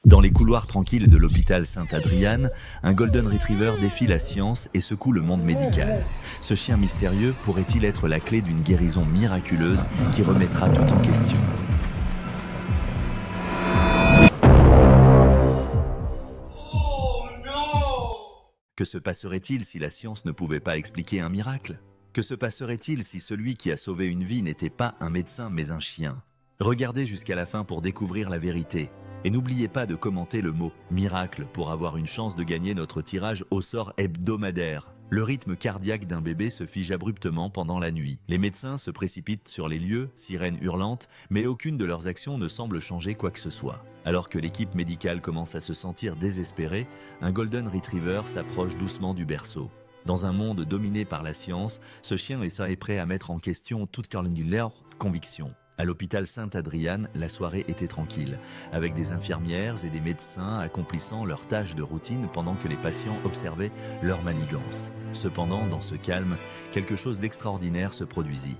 Dans les couloirs tranquilles de l'hôpital Saint-Adrian, un Golden Retriever défie la science et secoue le monde médical. Ce chien mystérieux pourrait-il être la clé d'une guérison miraculeuse qui remettra tout en question? Que se passerait-il si la science ne pouvait pas expliquer un miracle? Que se passerait-il si celui qui a sauvé une vie n'était pas un médecin mais un chien? Regardez jusqu'à la fin pour découvrir la vérité. Et n'oubliez pas de commenter le mot « miracle » pour avoir une chance de gagner notre tirage au sort hebdomadaire. Le rythme cardiaque d'un bébé se fige abruptement pendant la nuit. Les médecins se précipitent sur les lieux, sirènes hurlantes, mais aucune de leurs actions ne semble changer quoi que ce soit. Alors que l'équipe médicale commence à se sentir désespérée, un Golden Retriever s'approche doucement du berceau. Dans un monde dominé par la science, ce chien est prêt à mettre en question toutes leurs convictions. À l'hôpital Saint-Adrian, la soirée était tranquille, avec des infirmières et des médecins accomplissant leurs tâches de routine pendant que les patients observaient leur manigance. Cependant, dans ce calme, quelque chose d'extraordinaire se produisit.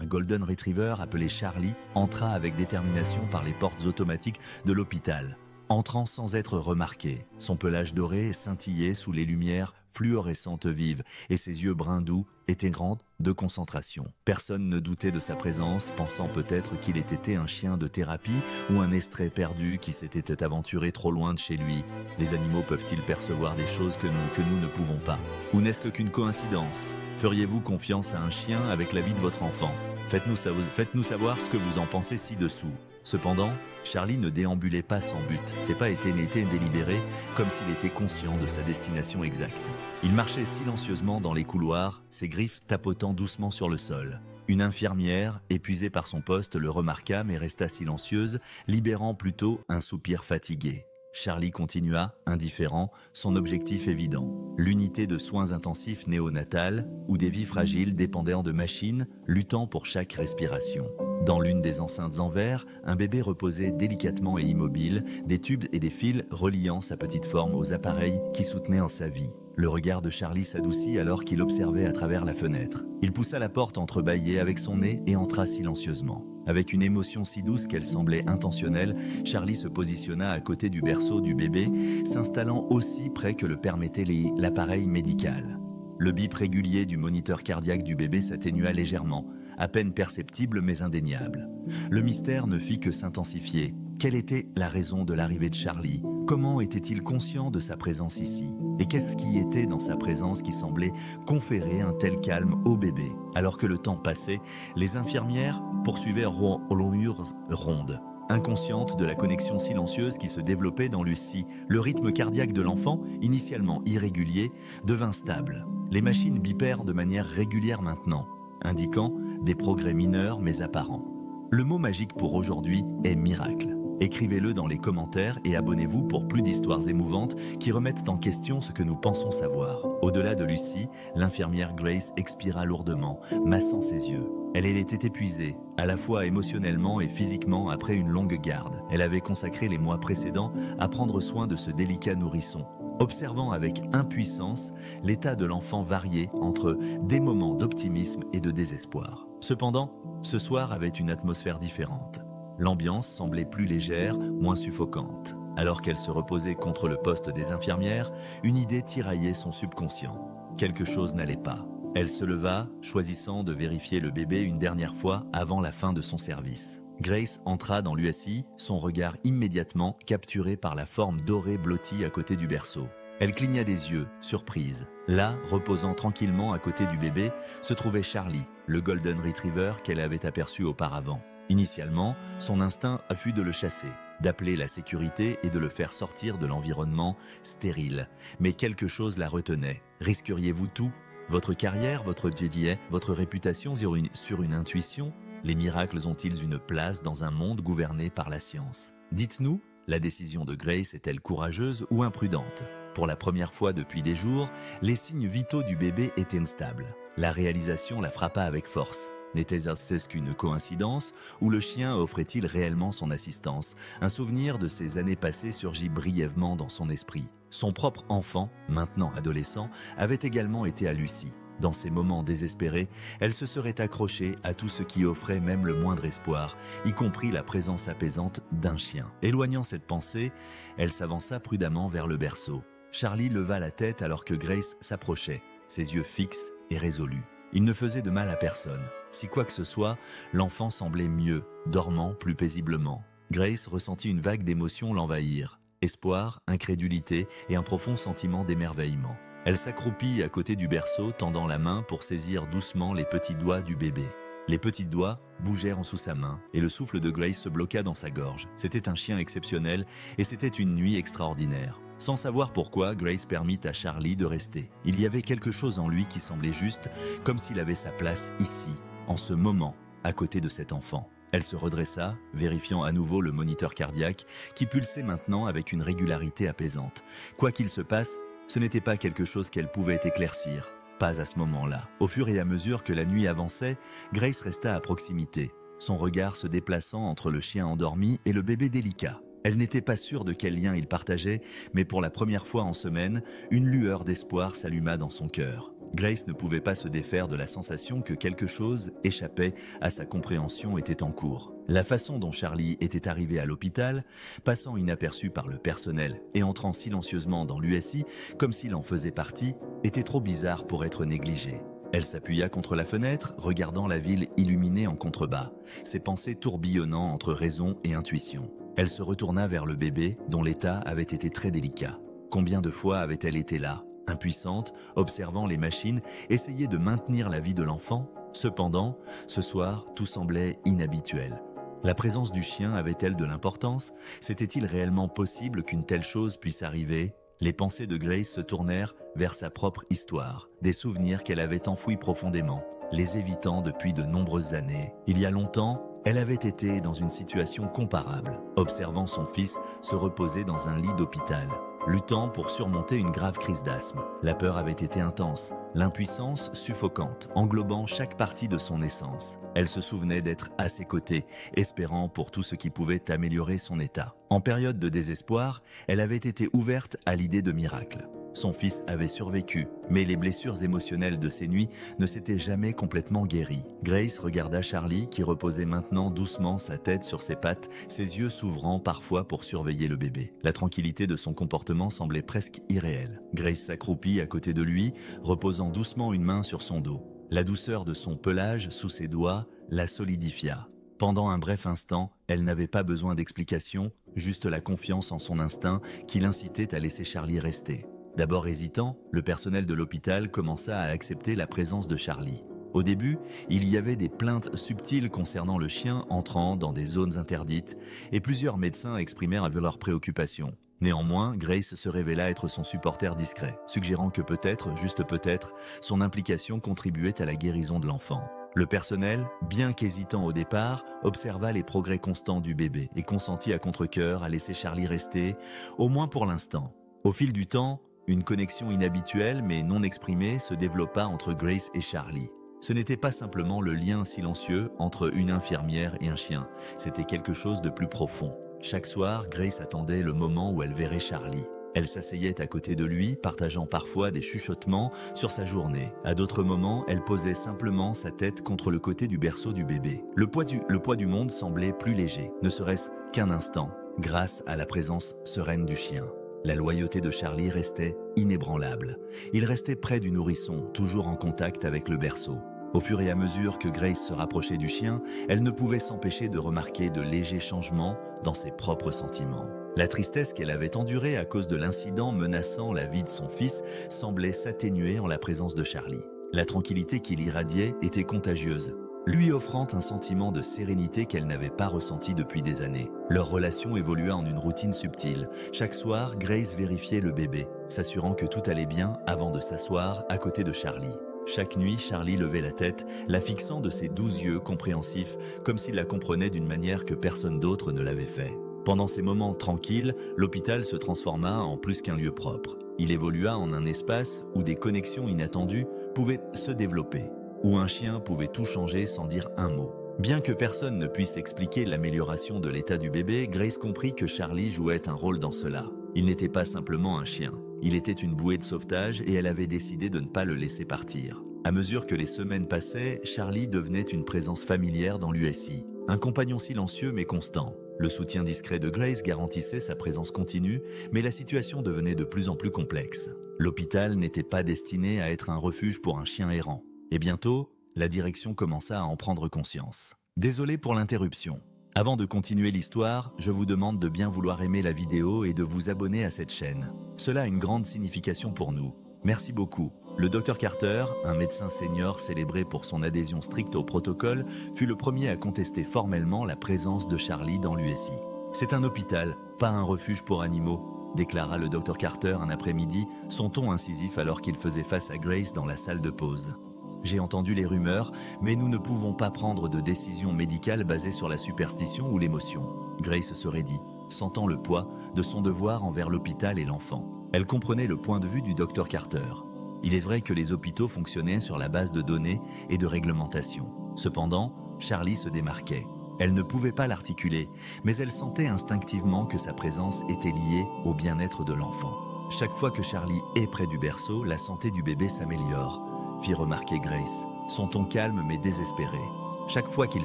Un Golden Retriever appelé Charlie entra avec détermination par les portes automatiques de l'hôpital, entrant sans être remarqué. Son pelage doré scintillait sous les lumières fluorescentes vives et ses yeux bruns doux étaient grands de concentration. Personne ne doutait de sa présence, pensant peut-être qu'il était un chien de thérapie ou un estrait perdu qui s'était aventuré trop loin de chez lui. Les animaux peuvent-ils percevoir des choses que nous ne pouvons pas? Ou n'est-ce qu'une coïncidence? Feriez-vous confiance à un chien avec la vie de votre enfant? Faites-nous savoir ce que vous en pensez ci-dessous. Cependant, Charlie ne déambulait pas sans but. Ses pas étaient délibérés, comme s'il était conscient de sa destination exacte. Il marchait silencieusement dans les couloirs, ses griffes tapotant doucement sur le sol. Une infirmière, épuisée par son poste, le remarqua mais resta silencieuse, libérant plutôt un soupir fatigué. Charlie continua, indifférent, son objectif évident. L'unité de soins intensifs néonatales, où des vies fragiles dépendaient de machines, luttant pour chaque respiration. Dans l'une des enceintes en verre, un bébé reposait délicatement et immobile, des tubes et des fils reliant sa petite forme aux appareils qui soutenaient en sa vie. Le regard de Charlie s'adoucit alors qu'il observait à travers la fenêtre. Il poussa la porte entrebâillée avec son nez et entra silencieusement. Avec une émotion si douce qu'elle semblait intentionnelle, Charlie se positionna à côté du berceau du bébé, s'installant aussi près que le permettait l'appareil médical. Le bip régulier du moniteur cardiaque du bébé s'atténua légèrement, à peine perceptible mais indéniable. Le mystère ne fit que s'intensifier. Quelle était la raison de l'arrivée de Charlie? Comment était-il conscient de sa présence ici? Et qu'est-ce qui était dans sa présence qui semblait conférer un tel calme au bébé? Alors que le temps passait, les infirmières poursuivaient ronde. Inconsciente de la connexion silencieuse qui se développait dans Lucie, le rythme cardiaque de l'enfant, initialement irrégulier, devint stable. Les machines bipèrent de manière régulière maintenant, indiquant des progrès mineurs mais apparents. Le mot magique pour aujourd'hui est miracle. Écrivez-le dans les commentaires et abonnez-vous pour plus d'histoires émouvantes qui remettent en question ce que nous pensons savoir. Au-delà de Lucie, l'infirmière Grace expira lourdement, massant ses yeux. Elle était épuisée, à la fois émotionnellement et physiquement après une longue garde. Elle avait consacré les mois précédents à prendre soin de ce délicat nourrisson. Observant avec impuissance l'état de l'enfant varié entre des moments d'optimisme et de désespoir. Cependant, ce soir avait une atmosphère différente. L'ambiance semblait plus légère, moins suffocante. Alors qu'elle se reposait contre le poste des infirmières, une idée tiraillait son subconscient. Quelque chose n'allait pas. Elle se leva, choisissant de vérifier le bébé une dernière fois avant la fin de son service. Grace entra dans l'USI, son regard immédiatement capturé par la forme dorée blottie à côté du berceau. Elle cligna des yeux, surprise. Là, reposant tranquillement à côté du bébé, se trouvait Charlie, le Golden Retriever qu'elle avait aperçu auparavant. Initialement, son instinct fut de le chasser, d'appeler la sécurité et de le faire sortir de l'environnement stérile. Mais quelque chose la retenait. Risqueriez-vous tout? Votre carrière, votre JDA, votre réputation sur une intuition? Les miracles ont-ils une place dans un monde gouverné par la science? Dites-nous, la décision de Grace est-elle courageuse ou imprudente? Pour la première fois depuis des jours, les signes vitaux du bébé étaient instables. La réalisation la frappa avec force. N'était-ce qu'une coïncidence ou le chien offrait-il réellement son assistance? Un souvenir de ces années passées surgit brièvement dans son esprit. Son propre enfant, maintenant adolescent, avait également été à Lucie. Dans ces moments désespérés, elle se serait accrochée à tout ce qui offrait même le moindre espoir, y compris la présence apaisante d'un chien. Éloignant cette pensée, elle s'avança prudemment vers le berceau. Charlie leva la tête alors que Grace s'approchait, ses yeux fixes et résolus. Il ne faisait de mal à personne. Si quoi que ce soit, l'enfant semblait mieux, dormant plus paisiblement. Grace ressentit une vague d'émotions l'envahir. Espoir, incrédulité et un profond sentiment d'émerveillement. Elle s'accroupit à côté du berceau, tendant la main pour saisir doucement les petits doigts du bébé. Les petits doigts bougèrent en sous sa main et le souffle de Grace se bloqua dans sa gorge. C'était un chien exceptionnel et c'était une nuit extraordinaire. Sans savoir pourquoi, Grace permit à Charlie de rester. Il y avait quelque chose en lui qui semblait juste, comme s'il avait sa place ici, en ce moment, à côté de cet enfant. Elle se redressa, vérifiant à nouveau le moniteur cardiaque qui pulsait maintenant avec une régularité apaisante. Quoi qu'il se passe, ce n'était pas quelque chose qu'elle pouvait éclaircir. Pas à ce moment-là. Au fur et à mesure que la nuit avançait, Grace resta à proximité, son regard se déplaçant entre le chien endormi et le bébé délicat. Elle n'était pas sûre de quel lien ils partageaient, mais pour la première fois en semaine, une lueur d'espoir s'alluma dans son cœur. Grace ne pouvait pas se défaire de la sensation que quelque chose échappait à sa compréhension était en cours. La façon dont Charlie était arrivé à l'hôpital, passant inaperçu par le personnel et entrant silencieusement dans l'USI comme s'il en faisait partie, était trop bizarre pour être négligée. Elle s'appuya contre la fenêtre, regardant la ville illuminée en contrebas, ses pensées tourbillonnant entre raison et intuition. Elle se retourna vers le bébé, dont l'état avait été très délicat. Combien de fois avait-elle été là, impuissante, observant les machines, essayer de maintenir la vie de l'enfant? Cependant, ce soir, tout semblait inhabituel. La présence du chien avait-elle de l'importance? C'était-il réellement possible qu'une telle chose puisse arriver? Les pensées de Grace se tournèrent vers sa propre histoire, des souvenirs qu'elle avait enfouis profondément, les évitant depuis de nombreuses années. Il y a longtemps, elle avait été dans une situation comparable, observant son fils se reposer dans un lit d'hôpital, luttant pour surmonter une grave crise d'asthme. La peur avait été intense, l'impuissance suffocante, englobant chaque partie de son essence. Elle se souvenait d'être à ses côtés, espérant pour tout ce qui pouvait améliorer son état. En période de désespoir, elle avait été ouverte à l'idée de miracle. Son fils avait survécu, mais les blessures émotionnelles de ces nuits ne s'étaient jamais complètement guéries. Grace regarda Charlie qui reposait maintenant doucement sa tête sur ses pattes, ses yeux s'ouvrant parfois pour surveiller le bébé. La tranquillité de son comportement semblait presque irréelle. Grace s'accroupit à côté de lui, reposant doucement une main sur son dos. La douceur de son pelage sous ses doigts la solidifia. Pendant un bref instant, elle n'avait pas besoin d'explication, juste la confiance en son instinct qui l'incitait à laisser Charlie rester. D'abord hésitant, le personnel de l'hôpital commença à accepter la présence de Charlie. Au début, il y avait des plaintes subtiles concernant le chien entrant dans des zones interdites et plusieurs médecins exprimèrent leurs préoccupations. Néanmoins, Grace se révéla être son supporter discret, suggérant que peut-être, juste peut-être, son implication contribuait à la guérison de l'enfant. Le personnel, bien qu'hésitant au départ, observa les progrès constants du bébé et consentit à contre-cœur à laisser Charlie rester, au moins pour l'instant. Au fil du temps, une connexion inhabituelle mais non exprimée se développa entre Grace et Charlie. Ce n'était pas simplement le lien silencieux entre une infirmière et un chien, c'était quelque chose de plus profond. Chaque soir, Grace attendait le moment où elle verrait Charlie. Elle s'asseyait à côté de lui, partageant parfois des chuchotements sur sa journée. À d'autres moments, elle posait simplement sa tête contre le côté du berceau du bébé. Le poids du monde semblait plus léger, ne serait-ce qu'un instant, grâce à la présence sereine du chien. La loyauté de Charlie restait inébranlable. Il restait près du nourrisson, toujours en contact avec le berceau. Au fur et à mesure que Grace se rapprochait du chien, elle ne pouvait s'empêcher de remarquer de légers changements dans ses propres sentiments. La tristesse qu'elle avait endurée à cause de l'incident menaçant la vie de son fils semblait s'atténuer en la présence de Charlie. La tranquillité qu'il irradiait était contagieuse, lui offrant un sentiment de sérénité qu'elle n'avait pas ressenti depuis des années. Leur relation évolua en une routine subtile. Chaque soir, Grace vérifiait le bébé, s'assurant que tout allait bien avant de s'asseoir à côté de Charlie. Chaque nuit, Charlie levait la tête, la fixant de ses 12 yeux compréhensifs, comme s'il la comprenait d'une manière que personne d'autre ne l'avait fait. Pendant ces moments tranquilles, l'hôpital se transforma en plus qu'un lieu propre. Il évolua en un espace où des connexions inattendues pouvaient se développer. où un chien pouvait tout changer sans dire un mot. Bien que personne ne puisse expliquer l'amélioration de l'état du bébé, Grace comprit que Charlie jouait un rôle dans cela. Il n'était pas simplement un chien, il était une bouée de sauvetage et elle avait décidé de ne pas le laisser partir. À mesure que les semaines passaient, Charlie devenait une présence familière dans l'USI, un compagnon silencieux mais constant. Le soutien discret de Grace garantissait sa présence continue, mais la situation devenait de plus en plus complexe. L'hôpital n'était pas destiné à être un refuge pour un chien errant. Et bientôt, la direction commença à en prendre conscience. Désolé pour l'interruption. Avant de continuer l'histoire, je vous demande de bien vouloir aimer la vidéo et de vous abonner à cette chaîne. Cela a une grande signification pour nous. Merci beaucoup. Le Dr Carter, un médecin senior célébré pour son adhésion stricte au protocole, fut le premier à contester formellement la présence de Charlie dans l'USI. C'est un hôpital, pas un refuge pour animaux, déclara le Dr Carter un après-midi, son ton incisif alors qu'il faisait face à Grace dans la salle de pause. J'ai entendu les rumeurs, mais nous ne pouvons pas prendre de décision médicale basée sur la superstition ou l'émotion. Grace se raidit, sentant le poids de son devoir envers l'hôpital et l'enfant. Elle comprenait le point de vue du Dr Carter. Il est vrai que les hôpitaux fonctionnaient sur la base de données et de réglementation. Cependant, Charlie se démarquait. Elle ne pouvait pas l'articuler, mais elle sentait instinctivement que sa présence était liée au bien-être de l'enfant. Chaque fois que Charlie est près du berceau, la santé du bébé s'améliore, fit remarquer Grace, son ton calme mais désespéré. Chaque fois qu'il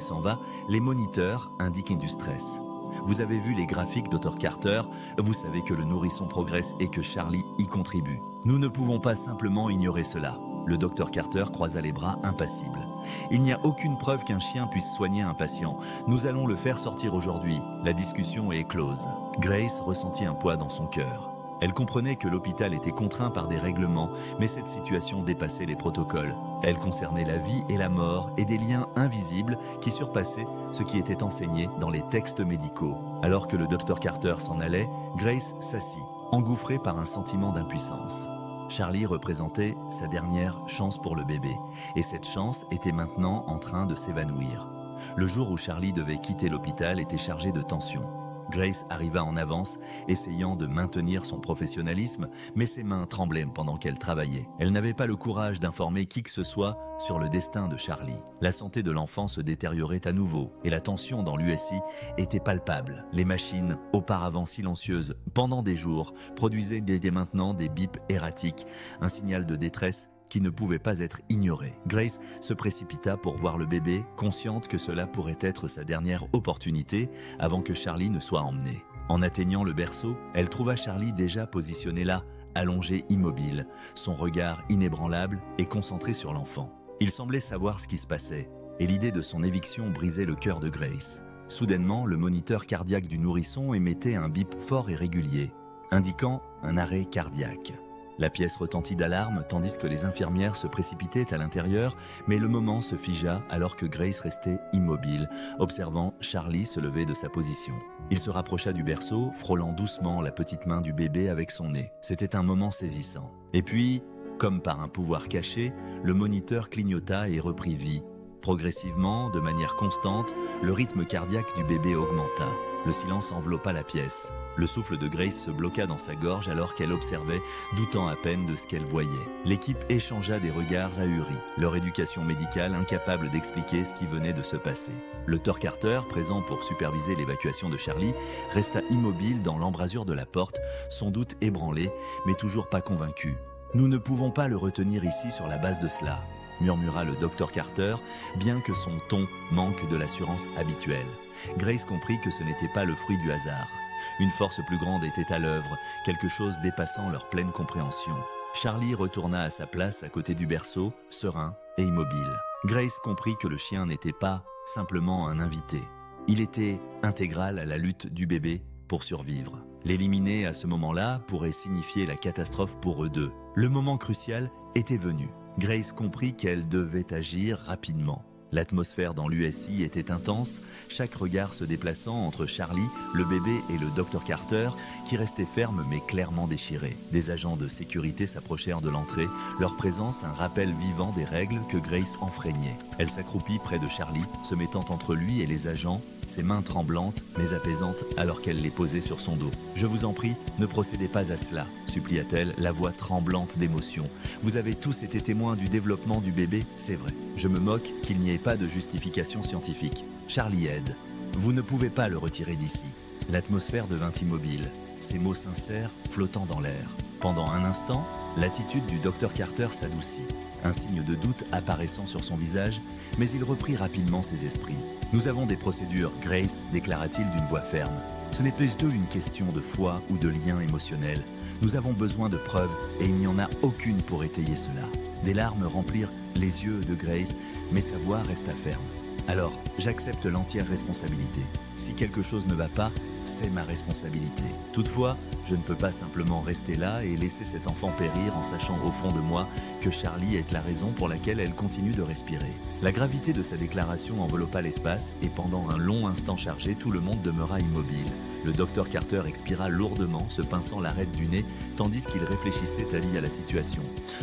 s'en va, les moniteurs indiquent du stress. Vous avez vu les graphiques Dr Carter, vous savez que le nourrisson progresse et que Charlie y contribue. Nous ne pouvons pas simplement ignorer cela. Le Dr Carter croisa les bras, impassible. Il n'y a aucune preuve qu'un chien puisse soigner un patient. Nous allons le faire sortir aujourd'hui. La discussion est close. Grace ressentit un poids dans son cœur. Elle comprenait que l'hôpital était contraint par des règlements, mais cette situation dépassait les protocoles. Elle concernait la vie et la mort et des liens invisibles qui surpassaient ce qui était enseigné dans les textes médicaux. Alors que le Dr Carter s'en allait, Grace s'assit, engouffrée par un sentiment d'impuissance. Charlie représentait sa dernière chance pour le bébé, et cette chance était maintenant en train de s'évanouir. Le jour où Charlie devait quitter l'hôpital était chargé de tension. Grace arriva en avance, essayant de maintenir son professionnalisme, mais ses mains tremblaient pendant qu'elle travaillait. Elle n'avait pas le courage d'informer qui que ce soit sur le destin de Charlie. La santé de l'enfant se détériorait à nouveau, et la tension dans l'USI était palpable. Les machines, auparavant silencieuses pendant des jours, produisaient dès maintenant des bips erratiques, un signal de détresse qui ne pouvait pas être ignoré. Grace se précipita pour voir le bébé, consciente que cela pourrait être sa dernière opportunité avant que Charlie ne soit emmené. En atteignant le berceau, elle trouva Charlie déjà positionné là, allongé immobile, son regard inébranlable et concentré sur l'enfant. Il semblait savoir ce qui se passait, et l'idée de son éviction brisait le cœur de Grace. Soudainement, le moniteur cardiaque du nourrisson émettait un bip fort et régulier, indiquant un arrêt cardiaque. La pièce retentit d'alarme tandis que les infirmières se précipitaient à l'intérieur, mais le moment se figea alors que Grace restait immobile, observant Charlie se lever de sa position. Il se rapprocha du berceau, frôlant doucement la petite main du bébé avec son nez. C'était un moment saisissant. Et puis, comme par un pouvoir caché, le moniteur clignota et reprit vie. Progressivement, de manière constante, le rythme cardiaque du bébé augmenta. Le silence enveloppa la pièce. Le souffle de Grace se bloqua dans sa gorge alors qu'elle observait, doutant à peine de ce qu'elle voyait. L'équipe échangea des regards ahuris, leur éducation médicale incapable d'expliquer ce qui venait de se passer. Le Dr Carter, présent pour superviser l'évacuation de Charlie, resta immobile dans l'embrasure de la porte, son doute ébranlé, mais toujours pas convaincu. « Nous ne pouvons pas le retenir ici sur la base de cela », murmura le Dr Carter, bien que son ton manque de l'assurance habituelle. Grace comprit que ce n'était pas le fruit du hasard. Une force plus grande était à l'œuvre, quelque chose dépassant leur pleine compréhension. Charlie retourna à sa place à côté du berceau, serein et immobile. Grace comprit que le chien n'était pas simplement un invité. Il était intégral à la lutte du bébé pour survivre. L'éliminer à ce moment-là pourrait signifier la catastrophe pour eux deux. Le moment crucial était venu. Grace comprit qu'elle devait agir rapidement. L'atmosphère dans l'USI était intense, chaque regard se déplaçant entre Charlie, le bébé et le Dr Carter, qui restait ferme mais clairement déchiré. Des agents de sécurité s'approchèrent de l'entrée, leur présence un rappel vivant des règles que Grace enfreignait. Elle s'accroupit près de Charlie, se mettant entre lui et les agents, ses mains tremblantes mais apaisantes alors qu'elle les posait sur son dos. « Je vous en prie, ne procédez pas à cela », supplia-t-elle, la voix tremblante d'émotion. « Vous avez tous été témoins du développement du bébé, c'est vrai. Je me moque qu'il n'y ait pas de justification scientifique. Charlie aide. Vous ne pouvez pas le retirer d'ici. » L'atmosphère devint immobile, ses mots sincères flottant dans l'air. Pendant un instant, l'attitude du Dr Carter s'adoucit, un signe de doute apparaissant sur son visage, mais il reprit rapidement ses esprits. « Nous avons des procédures, Grace, déclara-t-il d'une voix ferme. Ce n'est plus une question de foi ou de lien émotionnel. Nous avons besoin de preuves et il n'y en a aucune pour étayer cela. » Des larmes remplirent les yeux de Grace, mais sa voix resta ferme. « Alors, j'accepte l'entière responsabilité. Si quelque chose ne va pas, c'est ma responsabilité. Toutefois, je ne peux pas simplement rester là et laisser cet enfant périr en sachant au fond de moi que Charlie est la raison pour laquelle elle continue de respirer. » La gravité de sa déclaration enveloppa l'espace et pendant un long instant chargé, tout le monde demeura immobile. Le Dr Carter expira lourdement, se pinçant l'arête du nez, tandis qu'il réfléchissait à la situation.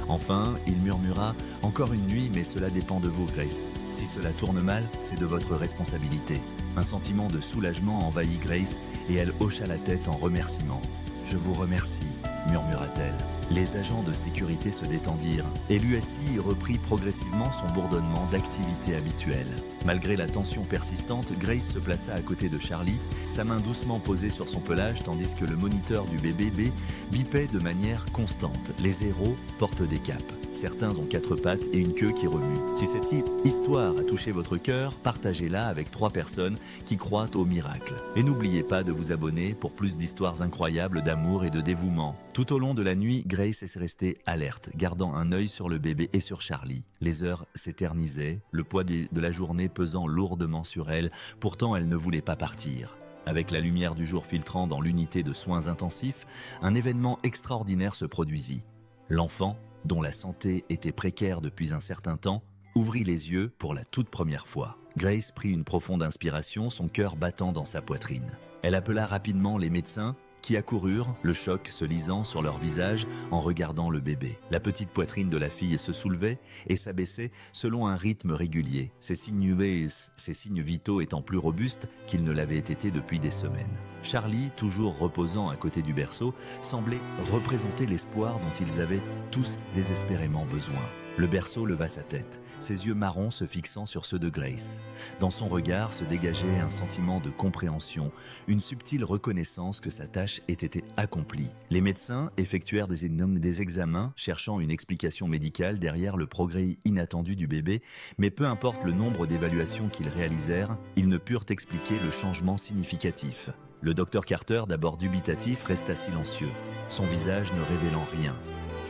Enfin, il murmura « Encore une nuit, mais cela dépend de vous, Grace. Si cela tourne mal, c'est de votre responsabilité. » Un sentiment de soulagement envahit Grace et elle hocha la tête en remerciement. « Je vous remercie », murmura-t-elle. Les agents de sécurité se détendirent et l'USI reprit progressivement son bourdonnement d'activité habituelle. Malgré la tension persistante, Grace se plaça à côté de Charlie, sa main doucement posée sur son pelage tandis que le moniteur du bébé bipait de manière constante. Les héros portent des capes. Certains ont 4 pattes et une queue qui remue. Si cette histoire a touché votre cœur, partagez-la avec 3 personnes qui croient au miracle. Et n'oubliez pas de vous abonner pour plus d'histoires incroyables d'amour et de dévouement. Tout au long de la nuit, Grace est restée alerte, gardant un œil sur le bébé et sur Charlie. Les heures s'éternisaient, le poids de la journée pesant lourdement sur elle, pourtant elle ne voulait pas partir. Avec la lumière du jour filtrant dans l'unité de soins intensifs, un événement extraordinaire se produisit. L'enfant, dont la santé était précaire depuis un certain temps, ouvrit les yeux pour la toute première fois. Grace prit une profonde inspiration, son cœur battant dans sa poitrine. Elle appela rapidement les médecins qui accoururent, le choc se lisant sur leur visage en regardant le bébé. La petite poitrine de la fille se soulevait et s'abaissait selon un rythme régulier, ses signes vitaux étant plus robustes qu'ils ne l'avaient été depuis des semaines. Charlie, toujours reposant à côté du berceau, semblait représenter l'espoir dont ils avaient tous désespérément besoin. Le berceau leva sa tête, ses yeux marrons se fixant sur ceux de Grace. Dans son regard se dégageait un sentiment de compréhension, une subtile reconnaissance que sa tâche ait été accomplie. Les médecins effectuèrent des examens cherchant une explication médicale derrière le progrès inattendu du bébé, mais peu importe le nombre d'évaluations qu'ils réalisèrent, ils ne purent expliquer le changement significatif. Le Dr Carter, d'abord dubitatif, resta silencieux, son visage ne révélant rien.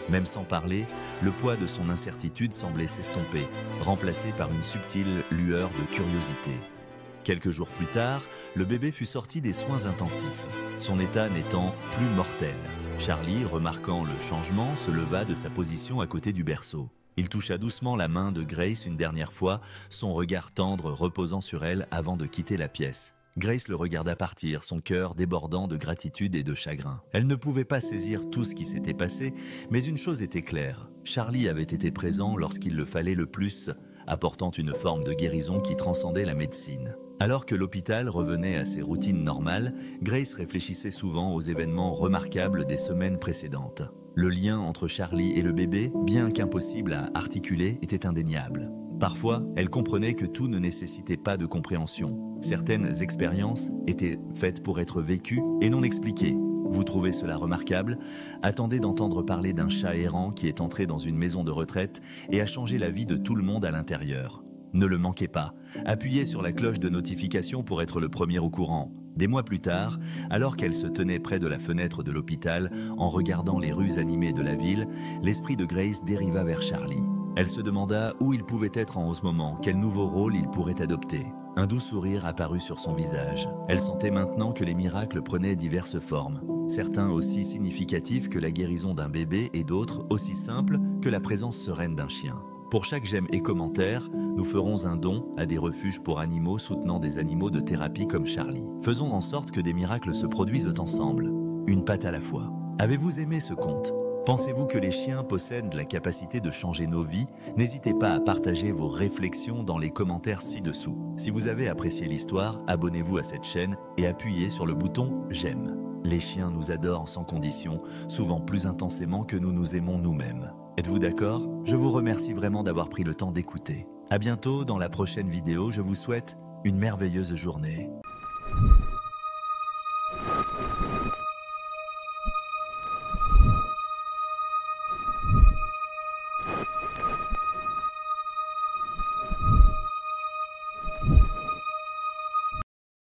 Même sans parler, le poids de son incertitude semblait s'estomper, remplacé par une subtile lueur de curiosité. Quelques jours plus tard, le bébé fut sorti des soins intensifs, son état n'étant plus mortel. Charlie, remarquant le changement, se leva de sa position à côté du berceau. Il toucha doucement la main de Grace une dernière fois, son regard tendre reposant sur elle avant de quitter la pièce. Grace le regarda partir, son cœur débordant de gratitude et de chagrin. Elle ne pouvait pas saisir tout ce qui s'était passé, mais une chose était claire. Charlie avait été présent lorsqu'il le fallait le plus, apportant une forme de guérison qui transcendait la médecine. Alors que l'hôpital revenait à ses routines normales, Grace réfléchissait souvent aux événements remarquables des semaines précédentes. Le lien entre Charlie et le bébé, bien qu'impossible à articuler, était indéniable. Parfois, elle comprenait que tout ne nécessitait pas de compréhension. Certaines expériences étaient faites pour être vécues et non expliquées. Vous trouvez cela remarquable? Attendez d'entendre parler d'un chat errant qui est entré dans une maison de retraite et a changé la vie de tout le monde à l'intérieur. Ne le manquez pas. Appuyez sur la cloche de notification pour être le premier au courant. Des mois plus tard, alors qu'elle se tenait près de la fenêtre de l'hôpital, en regardant les rues animées de la ville, l'esprit de Grace dériva vers Charlie. Elle se demanda où il pouvait être en ce moment, quel nouveau rôle il pourrait adopter. Un doux sourire apparut sur son visage. Elle sentait maintenant que les miracles prenaient diverses formes. Certains aussi significatifs que la guérison d'un bébé et d'autres aussi simples que la présence sereine d'un chien. Pour chaque j'aime et commentaire, nous ferons un don à des refuges pour animaux soutenant des animaux de thérapie comme Charlie. Faisons en sorte que des miracles se produisent ensemble, une patte à la fois. Avez-vous aimé ce conte ? Pensez-vous que les chiens possèdent la capacité de changer nos vies? N'hésitez pas à partager vos réflexions dans les commentaires ci-dessous. Si vous avez apprécié l'histoire, abonnez-vous à cette chaîne et appuyez sur le bouton « J'aime ». Les chiens nous adorent sans condition, souvent plus intensément que nous nous aimons nous-mêmes. Êtes-vous d'accord? Je vous remercie vraiment d'avoir pris le temps d'écouter. À bientôt dans la prochaine vidéo, je vous souhaite une merveilleuse journée.